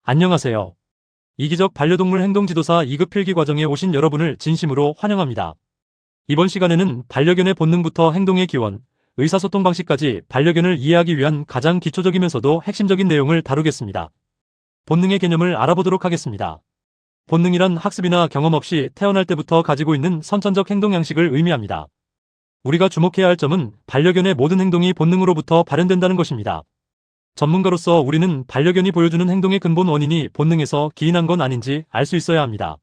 안녕하세요. 이기적 반려동물 행동지도사 2급 필기 과정에 오신 여러분을 진심으로 환영합니다. 이번 시간에는 반려견의 본능부터 행동의 기원, 의사소통 방식까지 반려견을 이해하기 위한 가장 기초적이면서도 핵심적인 내용을 다루겠습니다. 본능의 개념을 알아보도록 하겠습니다. 본능이란 학습이나 경험 없이 태어날 때부터 가지고 있는 선천적 행동 양식을 의미합니다. 우리가 주목해야 할 점은 반려견의 모든 행동이 본능으로부터 발현된다는 것입니다. 전문가로서 우리는 반려견이 보여주는 행동의 근본 원인이 본능에서 기인한 건 아닌지 알 수 있어야 합니다.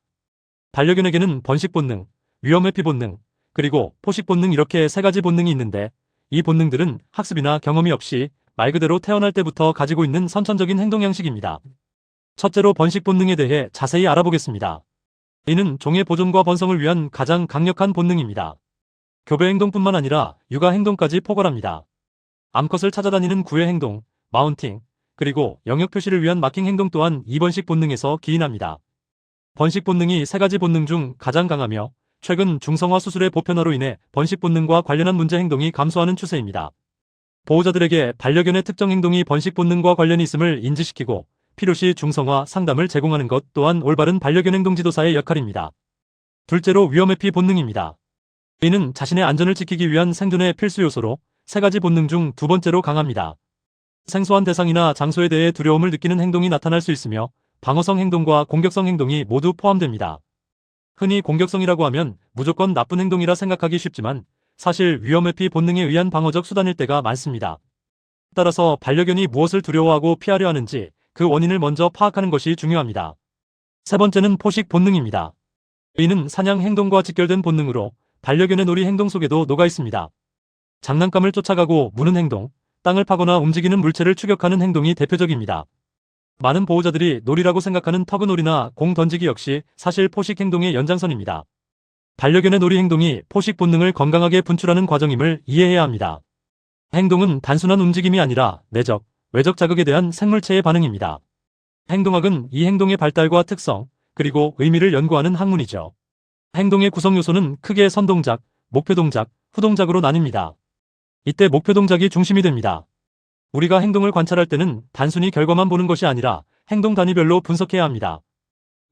반려견에게는 번식 본능, 위험 회피 본능, 그리고 포식 본능 이렇게 세 가지 본능이 있는데 이 본능들은 학습이나 경험이 없이 말 그대로 태어날 때부터 가지고 있는 선천적인 행동 양식입니다. 첫째로 번식 본능에 대해 자세히 알아보겠습니다. 이는 종의 보존과 번성을 위한 가장 강력한 본능입니다. 교배 행동뿐만 아니라 육아 행동까지 포괄합니다. 암컷을 찾아다니는 구애 행동, 마운팅, 그리고 영역 표시를 위한 마킹 행동 또한 이 번식 본능에서 기인합니다. 번식 본능이 세 가지 본능 중 가장 강하며 최근 중성화 수술의 보편화로 인해 번식 본능과 관련한 문제 행동이 감소하는 추세입니다. 보호자들에게 반려견의 특정 행동이 번식 본능과 관련이 있음을 인지시키고 필요시 중성화 상담을 제공하는 것 또한 올바른 반려견 행동 지도사의 역할입니다. 둘째로 위험 회피 본능입니다. 이는 자신의 안전을 지키기 위한 생존의 필수 요소로 세 가지 본능 중 두 번째로 강합니다. 생소한 대상이나 장소에 대해 두려움을 느끼는 행동이 나타날 수 있으며 방어성 행동과 공격성 행동이 모두 포함됩니다. 흔히 공격성이라고 하면 무조건 나쁜 행동이라 생각하기 쉽지만 사실 위험 회피 본능에 의한 방어적 수단일 때가 많습니다. 따라서 반려견이 무엇을 두려워하고 피하려 하는지 그 원인을 먼저 파악하는 것이 중요합니다. 세 번째는 포식 본능입니다. 이는 사냥 행동과 직결된 본능으로 반려견의 놀이 행동 속에도 녹아 있습니다. 장난감을 쫓아가고 무는 행동, 땅을 파거나 움직이는 물체를 추격하는 행동이 대표적입니다. 많은 보호자들이 놀이라고 생각하는 터그놀이나 공 던지기 역시 사실 포식 행동의 연장선입니다. 반려견의 놀이 행동이 포식 본능을 건강하게 분출하는 과정임을 이해해야 합니다. 행동은 단순한 움직임이 아니라 내적, 외적 자극에 대한 생물체의 반응입니다. 행동학은 이 행동의 발달과 특성, 그리고 의미를 연구하는 학문이죠. 행동의 구성 요소는 크게 선동작, 목표동작, 후동작으로 나뉩니다. 이때 목표동작이 중심이 됩니다. 우리가 행동을 관찰할 때는 단순히 결과만 보는 것이 아니라 행동 단위별로 분석해야 합니다.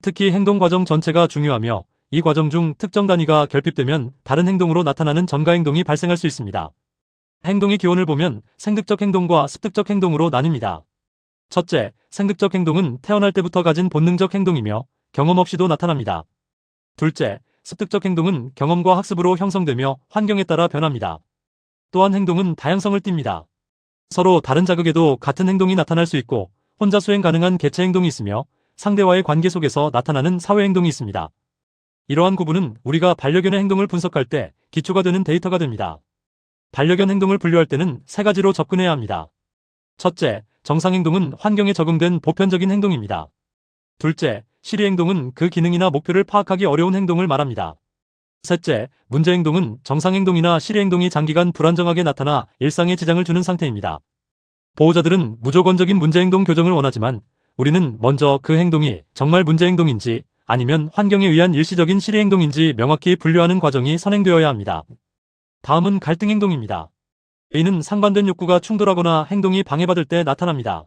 특히 행동 과정 전체가 중요하며 이 과정 중 특정 단위가 결핍되면 다른 행동으로 나타나는 전가 행동이 발생할 수 있습니다. 행동의 기원을 보면 생득적 행동과 습득적 행동으로 나뉩니다. 첫째, 생득적 행동은 태어날 때부터 가진 본능적 행동이며 경험 없이도 나타납니다. 둘째, 습득적 행동은 경험과 학습으로 형성되며 환경에 따라 변합니다. 또한 행동은 다양성을 띱니다. 서로 다른 자극에도 같은 행동이 나타날 수 있고 혼자 수행 가능한 개체 행동이 있으며 상대와의 관계 속에서 나타나는 사회 행동이 있습니다. 이러한 구분은 우리가 반려견의 행동을 분석할 때 기초가 되는 데이터가 됩니다. 반려견 행동을 분류할 때는 세 가지로 접근해야 합니다. 첫째, 정상 행동은 환경에 적응된 보편적인 행동입니다. 둘째, 실의 행동은 그 기능이나 목표를 파악하기 어려운 행동을 말합니다. 셋째, 문제 행동은 정상 행동이나 실의 행동이 장기간 불안정하게 나타나 일상에 지장을 주는 상태입니다. 보호자들은 무조건적인 문제 행동 교정을 원하지만 우리는 먼저 그 행동이 정말 문제 행동인지 아니면 환경에 의한 일시적인 실의 행동인지 명확히 분류하는 과정이 선행되어야 합니다. 다음은 갈등 행동입니다. 이는 상반된 욕구가 충돌하거나 행동이 방해받을 때 나타납니다.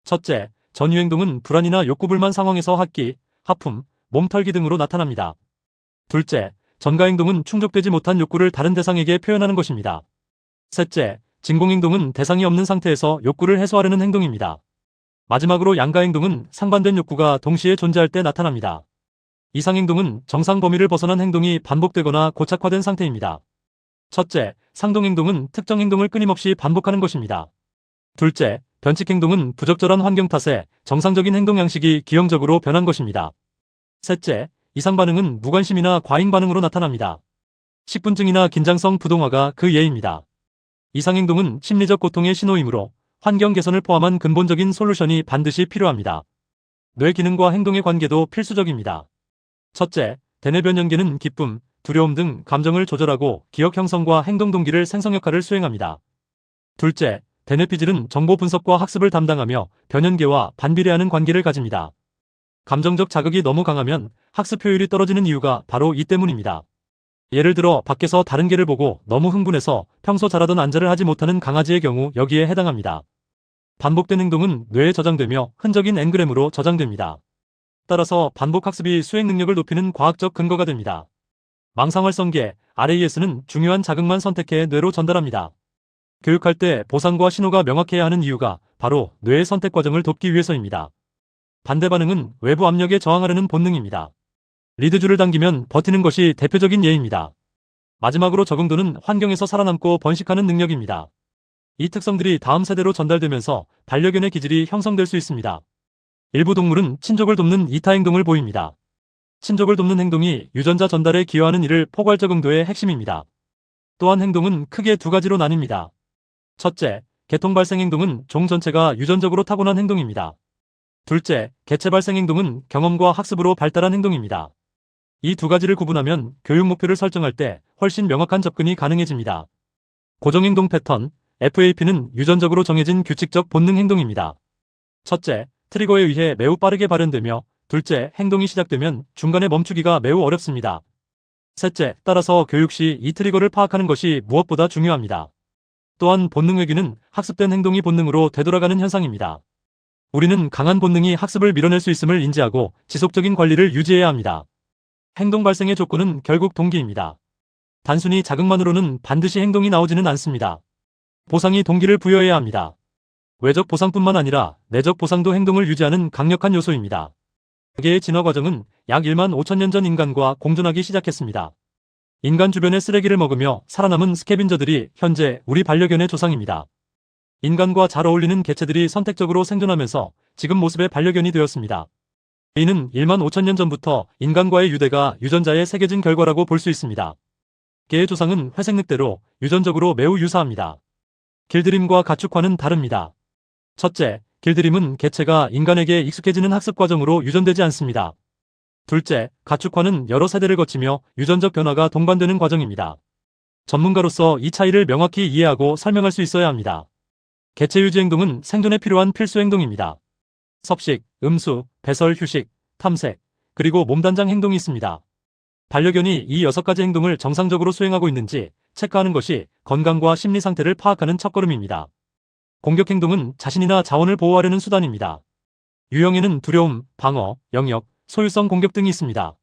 첫째, 전유 행동은 불안이나 욕구불만 상황에서 합기, 하품, 몸털기 등으로 나타납니다. 둘째, 전가 행동은 충족되지 못한 욕구를 다른 대상에게 표현하는 것입니다. 셋째, 진공 행동은 대상이 없는 상태에서 욕구를 해소하려는 행동입니다. 마지막으로 양가 행동은 상반된 욕구가 동시에 존재할 때 나타납니다. 이상 행동은 정상 범위를 벗어난 행동이 반복되거나 고착화된 상태입니다. 첫째, 상동 행동은 특정 행동을 끊임없이 반복하는 것입니다. 둘째, 변칙 행동은 부적절한 환경 탓에 정상적인 행동 양식이 기형적으로 변한 것입니다. 셋째, 이상 반응은 무관심이나 과잉 반응으로 나타납니다. 식분증이나 긴장성 부동화가 그 예입니다. 이상 행동은 심리적 고통의 신호이므로 환경 개선을 포함한 근본적인 솔루션이 반드시 필요합니다. 뇌 기능과 행동의 관계도 필수적입니다. 첫째, 대뇌변 연계는 기쁨, 두려움 등 감정을 조절하고 기억 형성과 행동 동기를 생성 역할을 수행합니다. 둘째, 대뇌피질은 정보 분석과 학습을 담당하며 변연계와 반비례하는 관계를 가집니다. 감정적 자극이 너무 강하면 학습 효율이 떨어지는 이유가 바로 이 때문입니다. 예를 들어 밖에서 다른 개를 보고 너무 흥분해서 평소 잘하던 안절을 하지 못하는 강아지의 경우 여기에 해당합니다. 반복된 행동은 뇌에 저장되며 흔적인 엔그램으로 저장됩니다. 따라서 반복 학습이 수행 능력을 높이는 과학적 근거가 됩니다. 망상활성계, RAS는 중요한 자극만 선택해 뇌로 전달합니다. 교육할 때 보상과 신호가 명확해야 하는 이유가 바로 뇌의 선택 과정을 돕기 위해서입니다. 반대 반응은 외부 압력에 저항하려는 본능입니다. 리드줄을 당기면 버티는 것이 대표적인 예입니다. 마지막으로 적응도는 환경에서 살아남고 번식하는 능력입니다. 이 특성들이 다음 세대로 전달되면서 반려견의 기질이 형성될 수 있습니다. 일부 동물은 친족을 돕는 이타 행동을 보입니다. 친족을 돕는 행동이 유전자 전달에 기여하는 이를 포괄적 응도의 핵심입니다. 또한 행동은 크게 두 가지로 나뉩니다. 첫째, 개통 발생 행동은 종 전체가 유전적으로 타고난 행동입니다. 둘째, 개체 발생 행동은 경험과 학습으로 발달한 행동입니다. 이 두 가지를 구분하면 교육 목표를 설정할 때 훨씬 명확한 접근이 가능해집니다. 고정행동 패턴, FAP는 유전적으로 정해진 규칙적 본능 행동입니다. 첫째, 트리거에 의해 매우 빠르게 발현되며 둘째, 행동이 시작되면 중간에 멈추기가 매우 어렵습니다. 셋째, 따라서 교육 시 이 트리거를 파악하는 것이 무엇보다 중요합니다. 또한 본능 회귀는 학습된 행동이 본능으로 되돌아가는 현상입니다. 우리는 강한 본능이 학습을 밀어낼 수 있음을 인지하고 지속적인 관리를 유지해야 합니다. 행동 발생의 조건은 결국 동기입니다. 단순히 자극만으로는 반드시 행동이 나오지는 않습니다. 보상이 동기를 부여해야 합니다. 외적 보상뿐만 아니라 내적 보상도 행동을 유지하는 강력한 요소입니다. 세계의 진화 과정은 약 1만 5천 년 전 인간과 공존하기 시작했습니다. 인간 주변의 쓰레기를 먹으며 살아남은 스캐빈저들이 현재 우리 반려견의 조상입니다. 인간과 잘 어울리는 개체들이 선택적으로 생존하면서 지금 모습의 반려견이 되었습니다. 이는 1만 5천 년 전부터 인간과의 유대가 유전자에 새겨진 결과라고 볼 수 있습니다. 개의 조상은 회색늑대로 유전적으로 매우 유사합니다. 길들임과 가축화는 다릅니다. 첫째, 길들임은 개체가 인간에게 익숙해지는 학습 과정으로 유전되지 않습니다. 둘째, 가축화는 여러 세대를 거치며 유전적 변화가 동반되는 과정입니다. 전문가로서 이 차이를 명확히 이해하고 설명할 수 있어야 합니다. 개체 유지 행동은 생존에 필요한 필수 행동입니다. 섭식, 음수, 배설, 휴식, 탐색, 그리고 몸단장 행동이 있습니다. 반려견이 이 6가지 행동을 정상적으로 수행하고 있는지 체크하는 것이 건강과 심리 상태를 파악하는 첫걸음입니다. 공격 행동은 자신이나 자원을 보호하려는 수단입니다. 유형에는 두려움, 방어, 영역, 소유성 공격 등이 있습니다.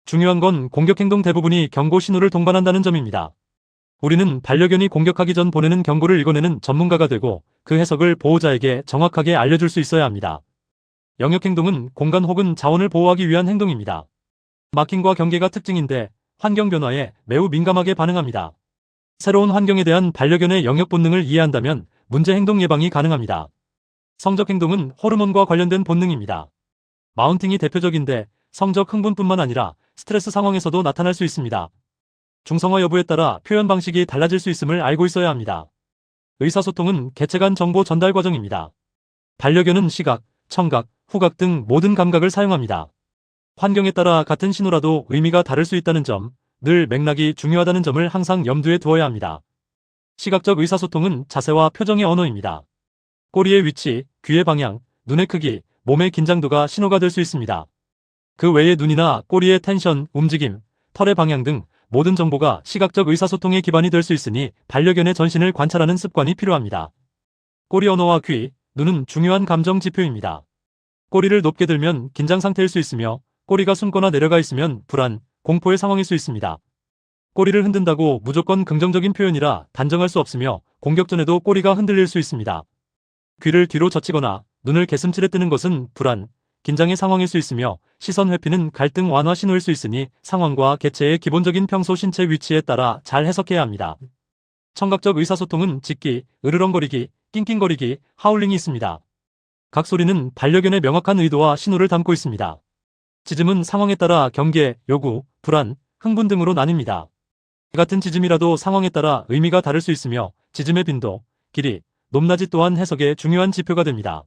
중요한 건 공격 행동 대부분이 경고 신호를 동반한다는 점입니다. 우리는 반려견이 공격하기 전 보내는 경고를 읽어내는 전문가가 되고 그 해석을 보호자에게 정확하게 알려줄 수 있어야 합니다. 영역 행동은 공간 혹은 자원을 보호하기 위한 행동입니다. 마킹과 경계가 특징인데 환경 변화에 매우 민감하게 반응합니다. 새로운 환경에 대한 반려견의 영역 본능을 이해한다면 문제 행동 예방이 가능합니다. 성적 행동은 호르몬과 관련된 본능입니다. 마운팅이 대표적인데 성적 흥분뿐만 아니라 스트레스 상황에서도 나타날 수 있습니다. 중성화 여부에 따라 표현 방식이 달라질 수 있음을 알고 있어야 합니다. 의사소통은 개체 간 정보 전달 과정입니다. 반려견은 시각, 청각, 후각 등 모든 감각을 사용합니다. 환경에 따라 같은 신호라도 의미가 다를 수 있다는 점, 늘 맥락이 중요하다는 점을 항상 염두에 두어야 합니다. 시각적 의사소통은 자세와 표정의 언어입니다. 꼬리의 위치, 귀의 방향, 눈의 크기, 몸의 긴장도가 신호가 될 수 있습니다. 그 외에 눈이나 꼬리의 텐션, 움직임, 털의 방향 등 모든 정보가 시각적 의사소통의 기반이 될 수 있으니 반려견의 전신을 관찰하는 습관이 필요합니다. 꼬리 언어와 귀, 눈은 중요한 감정 지표입니다. 꼬리를 높게 들면 긴장 상태일 수 있으며 꼬리가 숨거나 내려가 있으면 불안, 공포의 상황일 수 있습니다. 꼬리를 흔든다고 무조건 긍정적인 표현이라 단정할 수 없으며 공격 전에도 꼬리가 흔들릴 수 있습니다. 귀를 뒤로 젖히거나 눈을 개슴츠레 뜨는 것은 불안, 긴장의 상황일 수 있으며 시선 회피는 갈등 완화 신호일 수 있으니 상황과 개체의 기본적인 평소 신체 위치에 따라 잘 해석해야 합니다. 청각적 의사소통은 짖기, 으르렁거리기, 낑낑거리기, 하울링이 있습니다. 각 소리는 반려견의 명확한 의도와 신호를 담고 있습니다. 짖음은 상황에 따라 경계, 요구, 불안, 흥분 등으로 나뉩니다. 같은 짖음이라도 상황에 따라 의미가 다를 수 있으며 짖음의 빈도, 길이, 높낮이 또한 해석의 중요한 지표가 됩니다.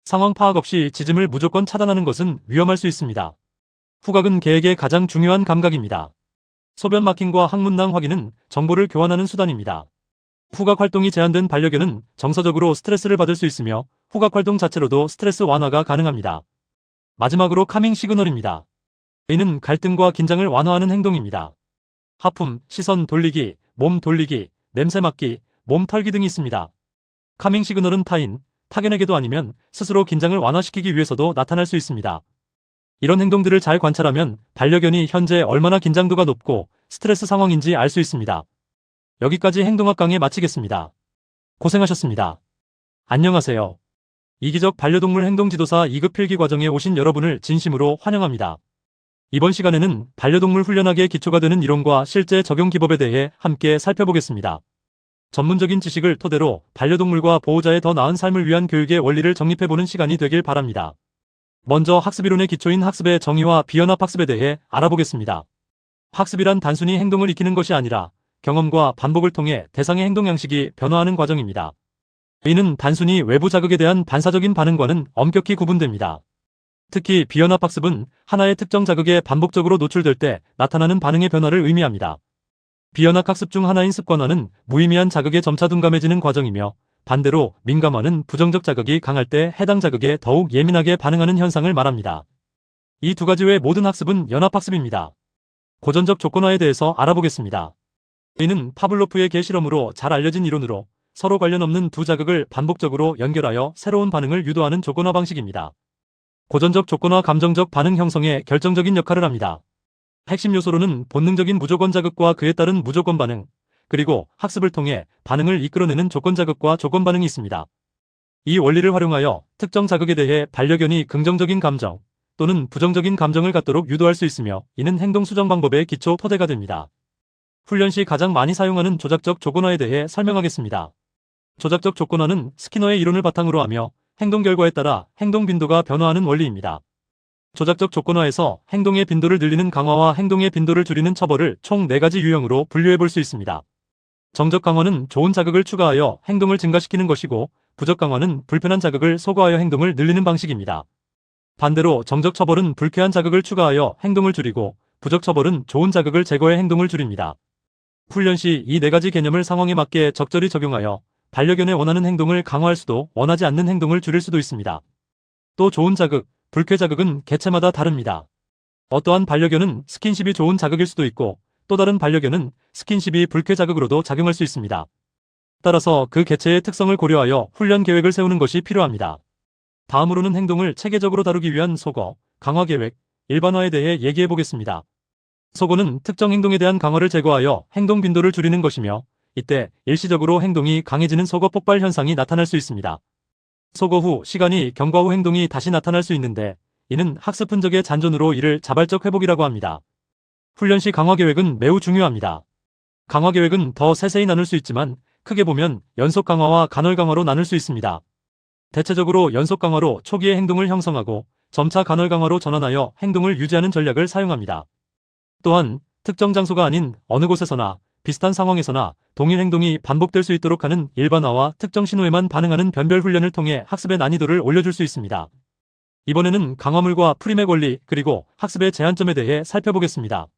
상황 파악 없이 짖음을 무조건 차단하는 것은 위험할 수 있습니다. 후각은 개에게 가장 중요한 감각입니다. 소변 마킹과 항문낭 확인은 정보를 교환하는 수단입니다. 후각 활동이 제한된 반려견은 정서적으로 스트레스를 받을 수 있으며 후각 활동 자체로도 스트레스 완화가 가능합니다. 마지막으로 카밍 시그널입니다. 이는 갈등과 긴장을 완화하는 행동입니다. 하품, 시선 돌리기, 몸 돌리기, 냄새 맡기, 몸 털기 등이 있습니다. 카밍 시그널은 타인, 타견에게도 아니면 스스로 긴장을 완화시키기 위해서도 나타날 수 있습니다. 이런 행동들을 잘 관찰하면 반려견이 현재 얼마나 긴장도가 높고 스트레스 상황인지 알 수 있습니다. 여기까지 행동학 강의 마치겠습니다. 고생하셨습니다. 안녕하세요. 이기적 반려동물 행동지도사 2급 필기 과정에 오신 여러분을 진심으로 환영합니다. 이번 시간에는 반려동물 훈련학의 기초가 되는 이론과 실제 적용 기법에 대해 함께 살펴보겠습니다. 전문적인 지식을 토대로 반려동물과 보호자의 더 나은 삶을 위한 교육의 원리를 정립해보는 시간이 되길 바랍니다. 먼저 학습이론의 기초인 학습의 정의와 비연합 학습에 대해 알아보겠습니다. 학습이란 단순히 행동을 익히는 것이 아니라 경험과 반복을 통해 대상의 행동 양식이 변화하는 과정입니다. 이는 단순히 외부 자극에 대한 반사적인 반응과는 엄격히 구분됩니다. 특히 비연합 학습은 하나의 특정 자극에 반복적으로 노출될 때 나타나는 반응의 변화를 의미합니다. 비연합 학습 중 하나인 습관화는 무의미한 자극에 점차 둔감해지는 과정이며, 반대로 민감화는 부정적 자극이 강할 때 해당 자극에 더욱 예민하게 반응하는 현상을 말합니다. 이 두 가지 외 모든 학습은 연합학습입니다. 고전적 조건화에 대해서 알아보겠습니다. 이는 파블로프의 개 실험으로 잘 알려진 이론으로 서로 관련 없는 두 자극을 반복적으로 연결하여 새로운 반응을 유도하는 조건화 방식입니다. 고전적 조건화 감정적 반응 형성에 결정적인 역할을 합니다. 핵심 요소로는 본능적인 무조건 자극과 그에 따른 무조건 반응, 그리고 학습을 통해 반응을 이끌어내는 조건 자극과 조건 반응이 있습니다. 이 원리를 활용하여 특정 자극에 대해 반려견이 긍정적인 감정 또는 부정적인 감정을 갖도록 유도할 수 있으며, 이는 행동 수정 방법의 기초 토대가 됩니다. 훈련 시 가장 많이 사용하는 조작적 조건화에 대해 설명하겠습니다. 조작적 조건화는 스키너의 이론을 바탕으로 하며 행동 결과에 따라 행동 빈도가 변화하는 원리입니다. 조작적 조건화에서 행동의 빈도를 늘리는 강화와 행동의 빈도를 줄이는 처벌을 총 4가지 유형으로 분류해 볼 수 있습니다. 정적 강화는 좋은 자극을 추가하여 행동을 증가시키는 것이고, 부적 강화는 불편한 자극을 소거하여 행동을 늘리는 방식입니다. 반대로 정적 처벌은 불쾌한 자극을 추가하여 행동을 줄이고, 부적 처벌은 좋은 자극을 제거해 행동을 줄입니다. 훈련 시 이 4가지 개념을 상황에 맞게 적절히 적용하여 반려견의 원하는 행동을 강화할 수도 원하지 않는 행동을 줄일 수도 있습니다. 또 좋은 자극, 불쾌 자극은 개체마다 다릅니다. 어떠한 반려견은 스킨십이 좋은 자극일 수도 있고, 또 다른 반려견은 스킨십이 불쾌 자극으로도 작용할 수 있습니다. 따라서 그 개체의 특성을 고려하여 훈련 계획을 세우는 것이 필요합니다. 다음으로는 행동을 체계적으로 다루기 위한 소거, 강화 계획, 일반화에 대해 얘기해 보겠습니다. 소거는 특정 행동에 대한 강화를 제거하여 행동 빈도를 줄이는 것이며, 이때 일시적으로 행동이 강해지는 소거 폭발 현상이 나타날 수 있습니다. 소거 후 시간이 경과 후 행동이 다시 나타날 수 있는데, 이는 학습 흔적의 잔존으로 이를 자발적 회복이라고 합니다. 훈련 시 강화 계획은 매우 중요합니다. 강화 계획은 더 세세히 나눌 수 있지만 크게 보면 연속 강화와 간헐 강화로 나눌 수 있습니다. 대체적으로 연속 강화로 초기에 행동을 형성하고 점차 간헐 강화로 전환하여 행동을 유지하는 전략을 사용합니다. 또한 특정 장소가 아닌 어느 곳에서나 비슷한 상황에서나 동일 행동이 반복될 수 있도록 하는 일반화와 특정 신호에만 반응하는 변별 훈련을 통해 학습의 난이도를 올려줄 수 있습니다. 이번에는 강화물과 프림의 권리 그리고 학습의 제한점에 대해 살펴보겠습니다.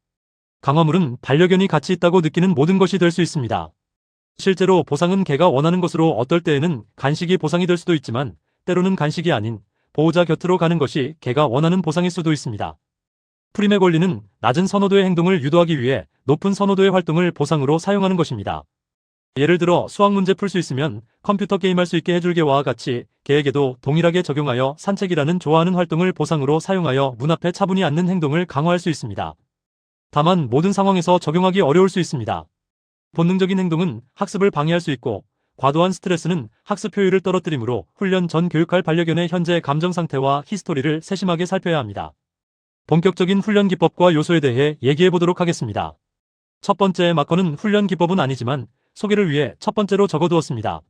강화물은 반려견이 가치 있다고 느끼는 모든 것이 될 수 있습니다. 실제로 보상은 개가 원하는 것으로 어떨 때에는 간식이 보상이 될 수도 있지만, 때로는 간식이 아닌 보호자 곁으로 가는 것이 개가 원하는 보상일 수도 있습니다. 프림의 권리는 낮은 선호도의 행동을 유도하기 위해 높은 선호도의 활동을 보상으로 사용하는 것입니다. 예를 들어 수학 문제 풀 수 있으면 컴퓨터 게임할 수 있게 해줄 개와 같이 개에게도 동일하게 적용하여 산책이라는 좋아하는 활동을 보상으로 사용하여 문 앞에 차분히 앉는 행동을 강화할 수 있습니다. 다만 모든 상황에서 적용하기 어려울 수 있습니다. 본능적인 행동은 학습을 방해할 수 있고, 과도한 스트레스는 학습 효율을 떨어뜨리므로 훈련 전 교육할 반려견의 현재 감정 상태와 히스토리를 세심하게 살펴야 합니다. 본격적인 훈련 기법과 요소에 대해 얘기해 보도록 하겠습니다. 첫 번째, 마커는 훈련 기법은 아니지만 소개를 위해 첫 번째로 적어두었습니다.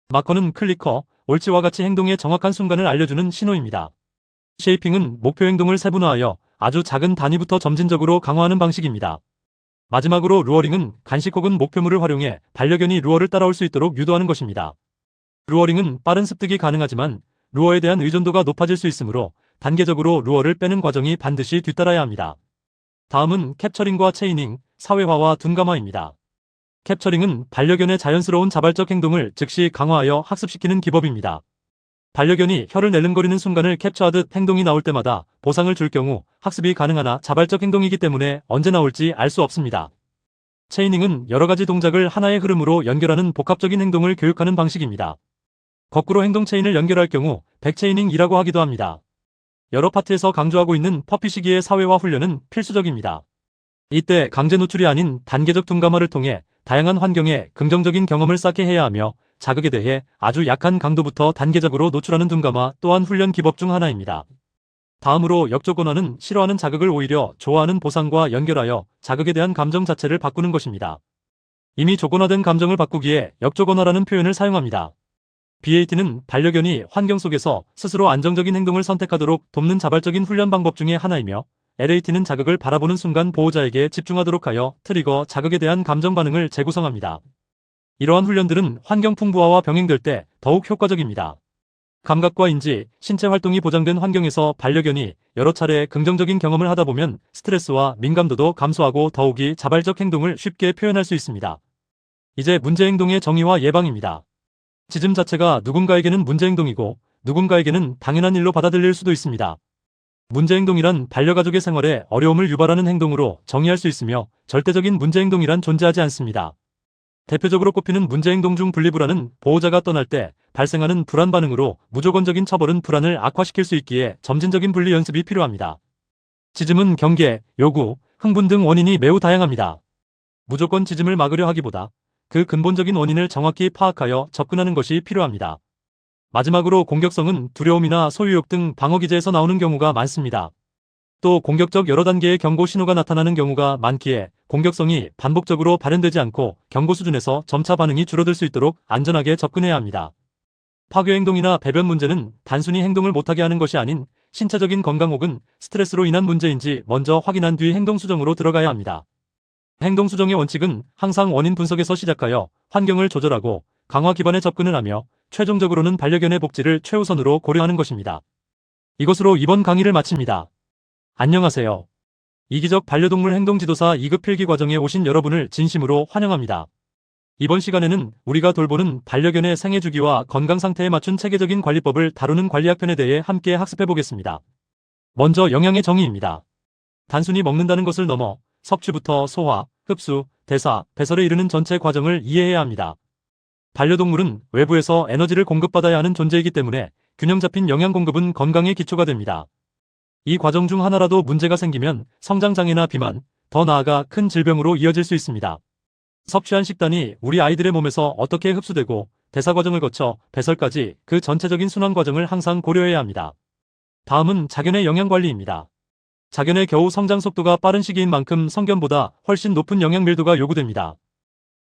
마커는 클리커, 옳지와 같이 행동의 정확한 순간을 알려주는 신호입니다. 쉐이핑은 목표 행동을 세분화하여 아주 작은 단위부터 점진적으로 강화하는 방식입니다. 마지막으로 루어링은 간식 혹은 목표물을 활용해 반려견이 루어를 따라올 수 있도록 유도하는 것입니다. 루어링은 빠른 습득이 가능하지만 루어에 대한 의존도가 높아질 수 있으므로 단계적으로 루어를 빼는 과정이 반드시 뒤따라야 합니다. 다음은 캡처링과 체이닝, 사회화와 둔감화입니다. 캡처링은 반려견의 자연스러운 자발적 행동을 즉시 강화하여 학습시키는 기법입니다. 반려견이 혀를 낼름거리는 순간을 캡처하듯 행동이 나올 때마다 보상을 줄 경우 학습이 가능하나 자발적 행동이기 때문에 언제 나올지 알 수 없습니다. 체이닝은 여러 가지 동작을 하나의 흐름으로 연결하는 복합적인 행동을 교육하는 방식입니다. 거꾸로 행동 체인을 연결할 경우 백체이닝이라고 하기도 합니다. 여러 파트에서 강조하고 있는 퍼피 시기의 사회화 훈련은 필수적입니다. 이때 강제 노출이 아닌 단계적 둔감화를 통해 다양한 환경에 긍정적인 경험을 쌓게 해야 하며 자극에 대해 아주 약한 강도부터 단계적으로 노출하는 둔감화 또한 훈련 기법 중 하나입니다. 다음으로 역적 언어는 싫어하는 자극을 오히려 좋아하는 보상과 연결하여 자극에 대한 감정 자체를 바꾸는 것입니다. 이미 조건화된 감정을 바꾸기에 역적 언어라는 표현을 사용합니다. BAT는 반려견이 환경 속에서 스스로 안정적인 행동을 선택하도록 돕는 자발적인 훈련 방법 중의 하나이며 LAT는 자극을 바라보는 순간 보호자에게 집중하도록 하여 트리거 자극에 대한 감정 반응을 재구성합니다. 이러한 훈련들은 환경 풍부화와 병행될 때 더욱 효과적입니다. 감각과 인지, 신체 활동이 보장된 환경에서 반려견이 여러 차례 긍정적인 경험을 하다 보면 스트레스와 민감도도 감소하고 더욱이 자발적 행동을 쉽게 표현할 수 있습니다. 이제 문제 행동의 정의와 예방입니다. 짖음 자체가 누군가에게는 문제 행동이고 누군가에게는 당연한 일로 받아들일 수도 있습니다. 문제 행동이란 반려가족의 생활에 어려움을 유발하는 행동으로 정의할 수 있으며 절대적인 문제 행동이란 존재하지 않습니다. 대표적으로 꼽히는 문제 행동 중 분리불안은 보호자가 떠날 때 발생하는 불안 반응으로 무조건적인 처벌은 불안을 악화시킬 수 있기에 점진적인 분리 연습이 필요합니다. 짖음은 경계, 요구, 흥분 등 원인이 매우 다양합니다. 무조건 짖음을 막으려 하기보다 그 근본적인 원인을 정확히 파악하여 접근하는 것이 필요합니다. 마지막으로 공격성은 두려움이나 소유욕 등 방어 기제에서 나오는 경우가 많습니다. 또 공격적 여러 단계의 경고 신호가 나타나는 경우가 많기에 공격성이 반복적으로 발현되지 않고 경고 수준에서 점차 반응이 줄어들 수 있도록 안전하게 접근해야 합니다. 파괴 행동이나 배변 문제는 단순히 행동을 못하게 하는 것이 아닌 신체적인 건강 혹은 스트레스로 인한 문제인지 먼저 확인한 뒤 행동 수정으로 들어가야 합니다. 행동 수정의 원칙은 항상 원인 분석에서 시작하여 환경을 조절하고 강화 기반의 접근을 하며 최종적으로는 반려견의 복지를 최우선으로 고려하는 것입니다. 이것으로 이번 강의를 마칩니다. 안녕하세요. 이기적 반려동물 행동지도사 2급 필기 과정에 오신 여러분을 진심으로 환영합니다. 이번 시간에는 우리가 돌보는 반려견의 생애 주기와 건강 상태에 맞춘 체계적인 관리법을 다루는 관리학편에 대해 함께 학습해 보겠습니다. 먼저 영양의 정의입니다. 단순히 먹는다는 것을 넘어 섭취부터 소화, 흡수, 대사, 배설에 이르는 전체 과정을 이해해야 합니다. 반려동물은 외부에서 에너지를 공급받아야 하는 존재이기 때문에 균형 잡힌 영양 공급은 건강의 기초가 됩니다. 이 과정 중 하나라도 문제가 생기면 성장장애나 비만, 더 나아가 큰 질병으로 이어질 수 있습니다. 섭취한 식단이 우리 아이들의 몸에서 어떻게 흡수되고 대사 과정을 거쳐 배설까지 그 전체적인 순환 과정을 항상 고려해야 합니다. 다음은 자견의 영양 관리입니다. 자견의 겨우 성장 속도가 빠른 시기인 만큼 성견보다 훨씬 높은 영양 밀도가 요구됩니다.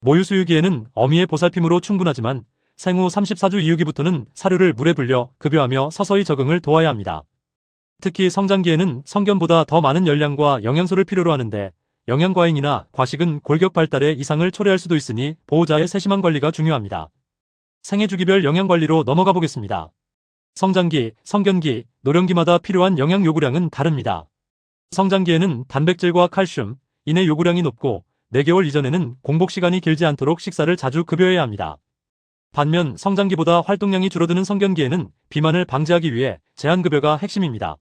모유 수유기에는 어미의 보살핌으로 충분하지만 생후 34주 이후기부터는 사료를 물에 불려 급여하며 서서히 적응을 도와야 합니다. 특히 성장기에는 성견보다 더 많은 열량과 영양소를 필요로 하는데 영양과잉이나 과식은 골격 발달에 이상을 초래할 수도 있으니 보호자의 세심한 관리가 중요합니다. 생애주기별 영양관리로 넘어가 보겠습니다. 성장기, 성견기, 노령기마다 필요한 영양 요구량은 다릅니다. 성장기에는 단백질과 칼슘, 인의 요구량이 높고 4개월 이전에는 공복 시간이 길지 않도록 식사를 자주 급여해야 합니다. 반면 성장기보다 활동량이 줄어드는 성견기에는 비만을 방지하기 위해 제한급여가 핵심입니다.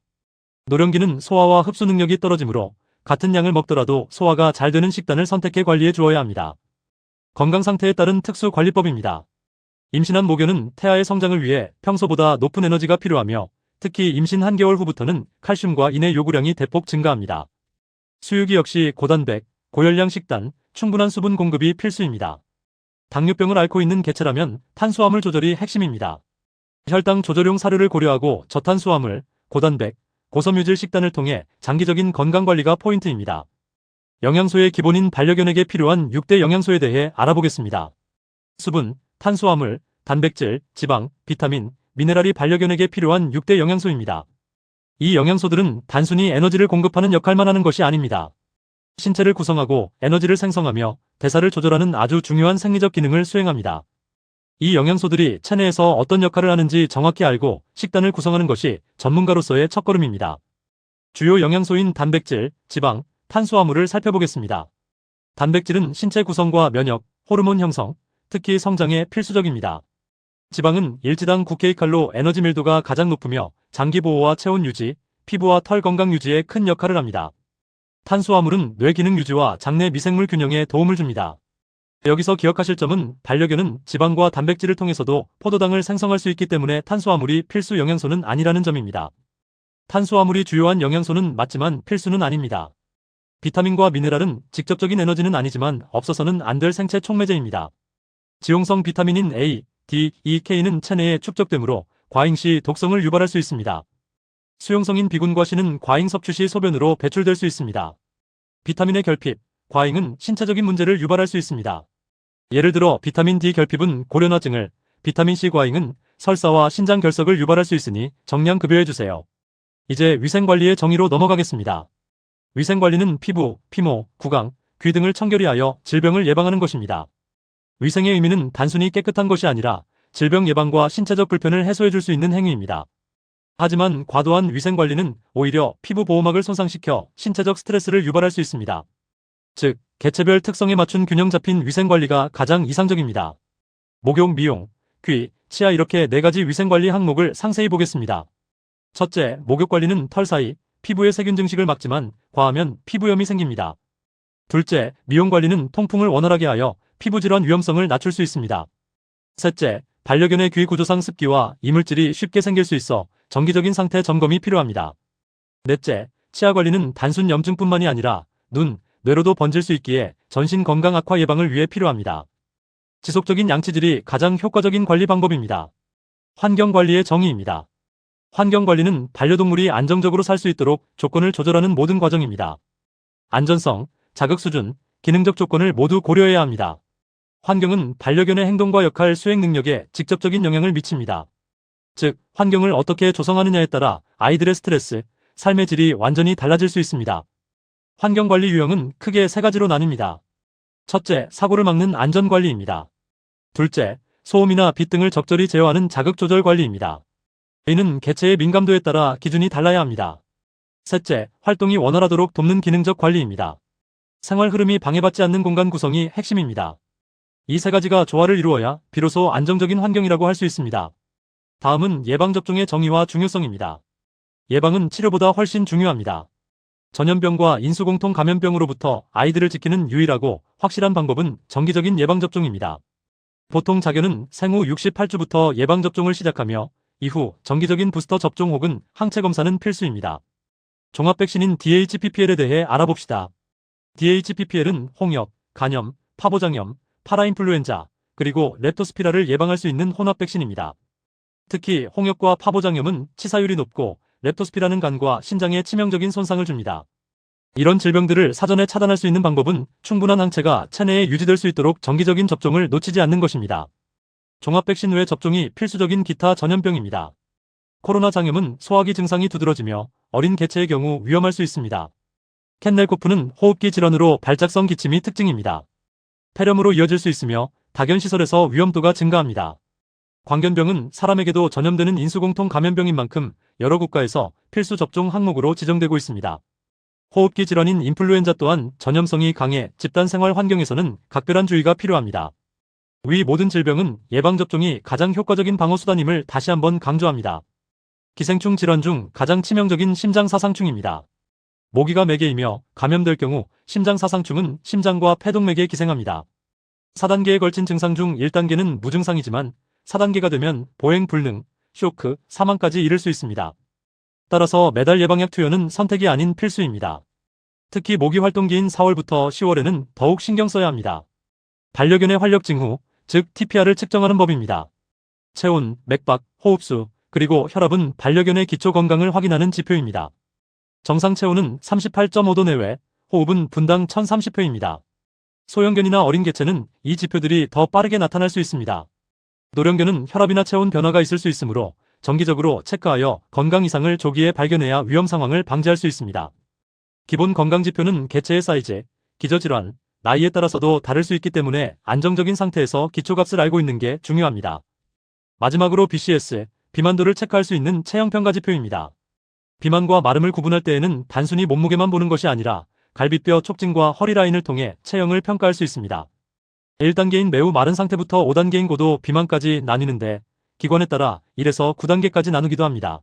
노령기는 소화와 흡수 능력이 떨어지므로 같은 양을 먹더라도 소화가 잘 되는 식단을 선택해 관리해 주어야 합니다. 건강 상태에 따른 특수 관리법입니다. 임신한 모견은 태아의 성장을 위해 평소보다 높은 에너지가 필요하며 특히 임신 한 개월 후부터는 칼슘과 인의 요구량이 대폭 증가합니다. 수유기 역시 고단백, 고열량 식단, 충분한 수분 공급이 필수입니다. 당뇨병을 앓고 있는 개체라면 탄수화물 조절이 핵심입니다. 혈당 조절용 사료를 고려하고 저탄수화물, 고단백, 고섬유질 식단을 통해 장기적인 건강관리가 포인트입니다. 영양소의 기본인 반려견에게 필요한 6대 영양소에 대해 알아보겠습니다. 수분, 탄수화물, 단백질, 지방, 비타민, 미네랄이 반려견에게 필요한 6대 영양소입니다. 이 영양소들은 단순히 에너지를 공급하는 역할만 하는 것이 아닙니다. 신체를 구성하고 에너지를 생성하며 대사를 조절하는 아주 중요한 생리적 기능을 수행합니다. 이 영양소들이 체내에서 어떤 역할을 하는지 정확히 알고 식단을 구성하는 것이 전문가로서의 첫걸음입니다. 주요 영양소인 단백질, 지방, 탄수화물을 살펴보겠습니다. 단백질은 신체 구성과 면역, 호르몬 형성, 특히 성장에 필수적입니다. 지방은 일지당 9kcal로 에너지 밀도가 가장 높으며 장기 보호와 체온 유지, 피부와 털 건강 유지에 큰 역할을 합니다. 탄수화물은 뇌 기능 유지와 장내 미생물 균형에 도움을 줍니다. 여기서 기억하실 점은 반려견은 지방과 단백질을 통해서도 포도당을 생성할 수 있기 때문에 탄수화물이 필수 영양소는 아니라는 점입니다. 탄수화물이 주요한 영양소는 맞지만 필수는 아닙니다. 비타민과 미네랄은 직접적인 에너지는 아니지만 없어서는 안 될 생체 촉매제입니다. 지용성 비타민인 A, D, E, K는 체내에 축적되므로 과잉 시 독성을 유발할 수 있습니다. 수용성인 B군과 C는 과잉 섭취 시 소변으로 배출될 수 있습니다. 비타민의 결핍, 과잉은 신체적인 문제를 유발할 수 있습니다. 예를 들어 비타민 D 결핍은 고련화증을, 비타민 C 과잉은 설사와 신장 결석을 유발할 수 있으니 정량 급여해주세요. 이제 위생관리의 정의로 넘어가겠습니다. 위생관리는 피부, 피모, 구강, 귀 등을 청결히 하여 질병을 예방하는 것입니다. 위생의 의미는 단순히 깨끗한 것이 아니라 질병 예방과 신체적 불편을 해소해줄 수 있는 행위입니다. 하지만 과도한 위생관리는 오히려 피부 보호막을 손상시켜 신체적 스트레스를 유발할 수 있습니다. 즉, 개체별 특성에 맞춘 균형 잡힌 위생관리가 가장 이상적입니다. 목욕, 미용, 귀, 치아 이렇게 4가지 위생관리 항목을 상세히 보겠습니다. 첫째, 목욕관리는 털 사이, 피부의 세균 증식을 막지만 과하면 피부염이 생깁니다. 둘째, 미용관리는 통풍을 원활하게 하여 피부질환 위험성을 낮출 수 있습니다. 셋째, 반려견의 귀 구조상 습기와 이물질이 쉽게 생길 수 있어 정기적인 상태 점검이 필요합니다. 넷째, 치아 관리는 단순 염증뿐만이 아니라 눈, 뇌로도 번질 수 있기에 전신 건강 악화 예방을 위해 필요합니다. 지속적인 양치질이 가장 효과적인 관리 방법입니다. 환경관리의 정의입니다. 환경관리는 반려동물이 안정적으로 살 수 있도록 조건을 조절하는 모든 과정입니다. 안전성, 자극 수준, 기능적 조건을 모두 고려해야 합니다. 환경은 반려견의 행동과 역할 수행 능력에 직접적인 영향을 미칩니다. 즉, 환경을 어떻게 조성하느냐에 따라 아이들의 스트레스, 삶의 질이 완전히 달라질 수 있습니다. 환경관리 유형은 크게 3가지로 나뉩니다. 첫째, 사고를 막는 안전관리입니다. 둘째, 소음이나 빛 등을 적절히 제어하는 자극조절 관리입니다. 이는 개체의 민감도에 따라 기준이 달라야 합니다. 셋째, 활동이 원활하도록 돕는 기능적 관리입니다. 생활 흐름이 방해받지 않는 공간 구성이 핵심입니다. 이 3가지가 조화를 이루어야 비로소 안정적인 환경이라고 할 수 있습니다. 다음은 예방접종의 정의와 중요성입니다. 예방은 치료보다 훨씬 중요합니다. 전염병과 인수공통 감염병으로부터 아이들을 지키는 유일하고 확실한 방법은 정기적인 예방접종입니다. 보통 자견은 생후 68주부터 예방접종을 시작하며 이후 정기적인 부스터 접종 혹은 항체 검사는 필수입니다. 종합백신인 DHPPL에 대해 알아봅시다. DHPPL은 홍역, 간염, 파보장염, 파라인플루엔자, 그리고 렙토스피라를 예방할 수 있는 혼합백신입니다. 특히 홍역과 파보장염은 치사율이 높고 렙토스피라는 간과 신장에 치명적인 손상을 줍니다. 이런 질병들을 사전에 차단할 수 있는 방법은 충분한 항체가 체내에 유지될 수 있도록 정기적인 접종을 놓치지 않는 것입니다. 종합백신 외 접종이 필수적인 기타 전염병입니다. 코로나 장염은 소화기 증상이 두드러지며 어린 개체의 경우 위험할 수 있습니다. 캔넬코프는 호흡기 질환으로 발작성 기침이 특징입니다. 폐렴으로 이어질 수 있으며 다견시설에서 위험도가 증가합니다. 광견병은 사람에게도 전염되는 인수공통 감염병인 만큼 여러 국가에서 필수 접종 항목으로 지정되고 있습니다. 호흡기 질환인 인플루엔자 또한 전염성이 강해 집단 생활 환경에서는 각별한 주의가 필요합니다. 위 모든 질병은 예방접종이 가장 효과적인 방어수단임을 다시 한번 강조합니다. 기생충 질환 중 가장 치명적인 심장사상충입니다. 모기가 매개이며 감염될 경우 심장사상충은 심장과 폐동맥에 기생합니다. 4단계에 걸친 증상 중 1단계는 무증상이지만 4단계가 되면 보행 불능, 쇼크, 사망까지 이를 수 있습니다. 따라서 매달 예방약 투여는 선택이 아닌 필수입니다. 특히 모기 활동기인 4월부터 10월에는 더욱 신경 써야 합니다. 반려견의 활력 징후, 즉 TPR을 측정하는 법입니다. 체온, 맥박, 호흡수, 그리고 혈압은 반려견의 기초 건강을 확인하는 지표입니다. 정상 체온은 38.5도 내외, 호흡은 분당 1030회입니다. 소형견이나 어린 개체는 이 지표들이 더 빠르게 나타날 수 있습니다. 노령견은 혈압이나 체온 변화가 있을 수 있으므로 정기적으로 체크하여 건강 이상을 조기에 발견해야 위험 상황을 방지할 수 있습니다. 기본 건강지표는 개체의 사이즈, 기저질환, 나이에 따라서도 다를 수 있기 때문에 안정적인 상태에서 기초값을 알고 있는 게 중요합니다. 마지막으로 BCS, 비만도를 체크할 수 있는 체형평가 지표입니다. 비만과 마름을 구분할 때에는 단순히 몸무게만 보는 것이 아니라 갈비뼈 촉진과 허리 라인을 통해 체형을 평가할 수 있습니다. 1단계인 매우 마른 상태부터 5단계인 고도 비만까지 나뉘는데 기관에 따라 1에서 9단계까지 나누기도 합니다.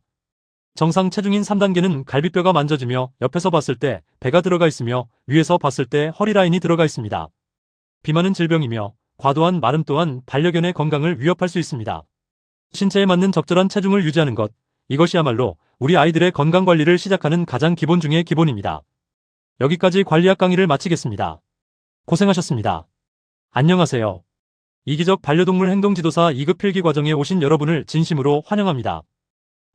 정상 체중인 3단계는 갈비뼈가 만져지며 옆에서 봤을 때 배가 들어가 있으며 위에서 봤을 때 허리 라인이 들어가 있습니다. 비만은 질병이며 과도한 마름 또한 반려견의 건강을 위협할 수 있습니다. 신체에 맞는 적절한 체중을 유지하는 것, 이것이야말로 우리 아이들의 건강 관리를 시작하는 가장 기본 중의 기본입니다. 여기까지 관리학 강의를 마치겠습니다. 고생하셨습니다. 안녕하세요. 이기적 반려동물 행동지도사 2급 필기 과정에 오신 여러분을 진심으로 환영합니다.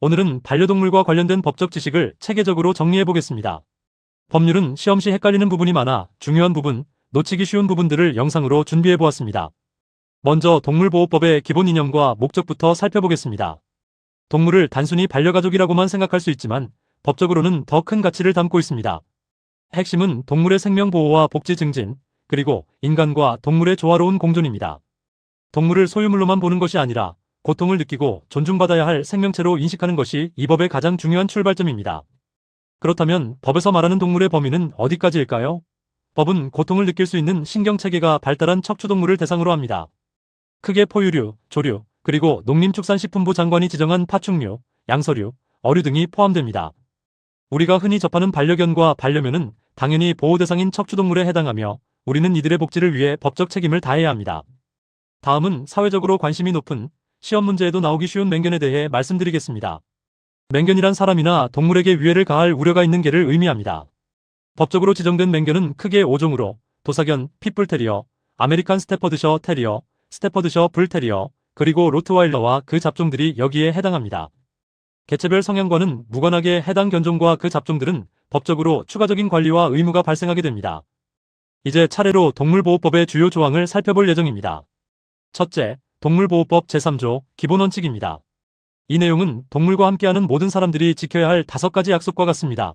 오늘은 반려동물과 관련된 법적 지식을 체계적으로 정리해 보겠습니다. 법률은 시험 시 헷갈리는 부분이 많아 중요한 부분, 놓치기 쉬운 부분들을 영상으로 준비해 보았습니다. 먼저 동물보호법의 기본 이념과 목적부터 살펴보겠습니다. 동물을 단순히 반려가족이라고만 생각할 수 있지만 법적으로는 더 큰 가치를 담고 있습니다. 핵심은 동물의 생명 보호와 복지 증진, 그리고 인간과 동물의 조화로운 공존입니다. 동물을 소유물로만 보는 것이 아니라 고통을 느끼고 존중받아야 할 생명체로 인식하는 것이 이 법의 가장 중요한 출발점입니다. 그렇다면 법에서 말하는 동물의 범위는 어디까지일까요? 법은 고통을 느낄 수 있는 신경체계가 발달한 척추동물을 대상으로 합니다. 크게 포유류, 조류, 그리고 농림축산식품부 장관이 지정한 파충류, 양서류, 어류 등이 포함됩니다. 우리가 흔히 접하는 반려견과 반려묘는 당연히 보호 대상인 척추동물에 해당하며 우리는 이들의 복지를 위해 법적 책임을 다해야 합니다. 다음은 사회적으로 관심이 높은 시험 문제에도 나오기 쉬운 맹견에 대해 말씀드리겠습니다. 맹견이란 사람이나 동물에게 위해를 가할 우려가 있는 개를 의미합니다. 법적으로 지정된 맹견은 크게 5종으로 도사견, 핏불테리어, 아메리칸 스테퍼드셔 테리어, 스테퍼드셔 불테리어, 그리고 로트와일러와 그 잡종들이 여기에 해당합니다. 개체별 성향과는 무관하게 해당 견종과 그 잡종들은 법적으로 추가적인 관리와 의무가 발생하게 됩니다. 이제 차례로 동물보호법의 주요 조항을 살펴볼 예정입니다. 첫째, 동물보호법 제3조 기본원칙입니다. 이 내용은 동물과 함께하는 모든 사람들이 지켜야 할 5가지 약속과 같습니다.